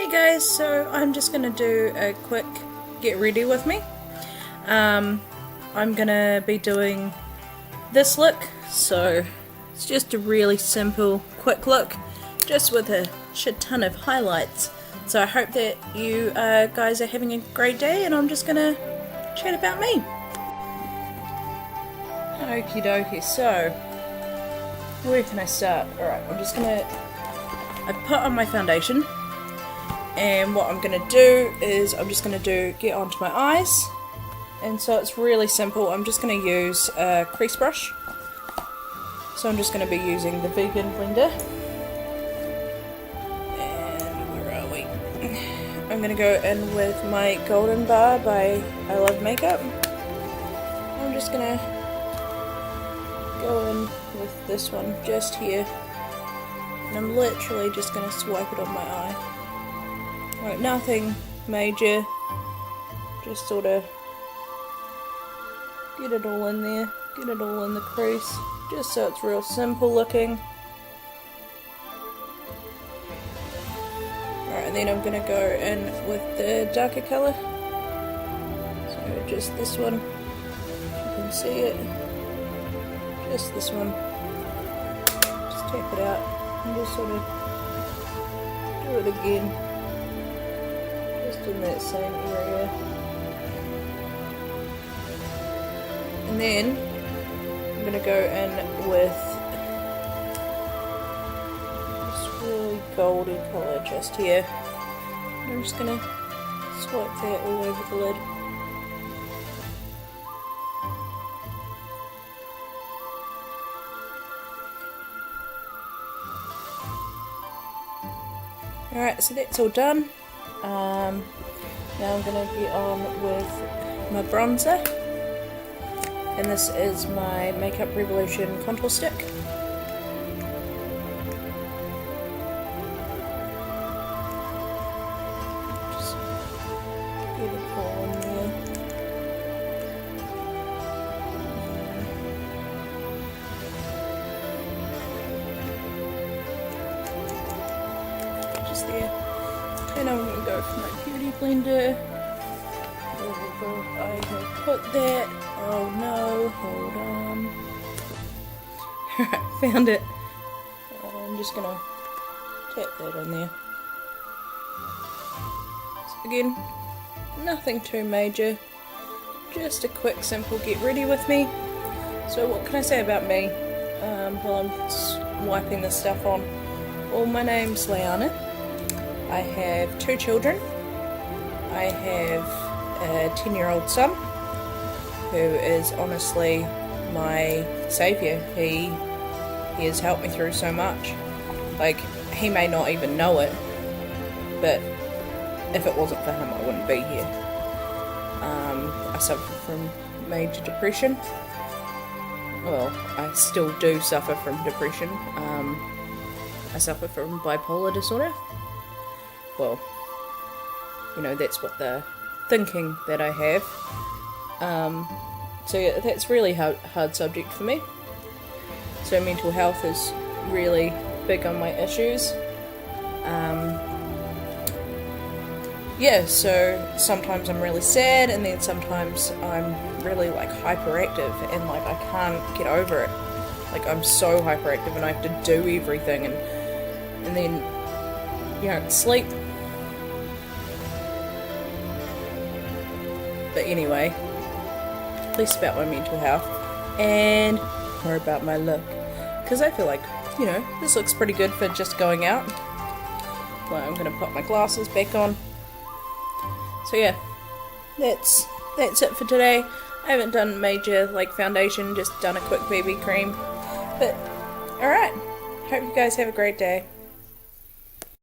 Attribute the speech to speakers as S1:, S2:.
S1: Hey guys, so I'm just going to do a quick get ready with me. I'm going to be doing this look, so it's just a really simple, quick look, just with a shit ton of highlights. So I hope that you guys are having a great day, and I'm just going to chat about me. Okie dokie, so where can I start? Alright, I've put on my foundation, and what I'm going to do is I'm just going to get onto my eyes, and so it's really simple. I'm just going to use a crease brush, so I'm just going to be using the vegan blender, and where are we? I'm going to go in with my Golden Bar by I Love Makeup. I'm just going to go in with this one just here, and I'm literally just going to swipe it on my eye. Right, nothing major, just sort of get it all in there, get it all in the crease, just so it's real simple looking. Alright, and then I'm going to go in with the darker colour, so just this one, if you can see it, just this one, just tap it out and just sort of do it again. In that same area, and then I'm going to go in with this really goldy colour just here. I'm just going to swipe that all over the lid. Alright, so that's all done. Now I'm going to get on with my bronzer, and this is my Makeup Revolution contour stick. Just get it all in there. Just there. And I'm going to go for my beauty blender. Wherever I have put that. Oh no, hold on. Alright, found it. I'm just going to tap that on there. So again, nothing too major. Just a quick, simple get ready with me. So what can I say about me while I'm wiping this stuff on? Well, my name's Liana. I have 2 children. I have a 10-year-old son who is honestly my saviour. He has helped me through so much. Like, he may not even know it, but if it wasn't for him, I wouldn't be here. I suffer from major depression. Well, I still do suffer from depression. I suffer from bipolar disorder. Well, you know, that's what the thinking that I have. So yeah, that's really hard subject for me. So mental health is really big on my issues. Yeah, so sometimes I'm really sad, and then sometimes I'm really like hyperactive, and like I can't get over it. Like, I'm so hyperactive and I have to do everything, and then you know, sleep. But anyway, less about my mental health and more about my look, because I feel like, you know, this looks pretty good for just going out. Well, I'm going to put my glasses back on. So yeah, that's it for today. I haven't done major like foundation, just done a quick BB cream. But alright, hope you guys have a great day.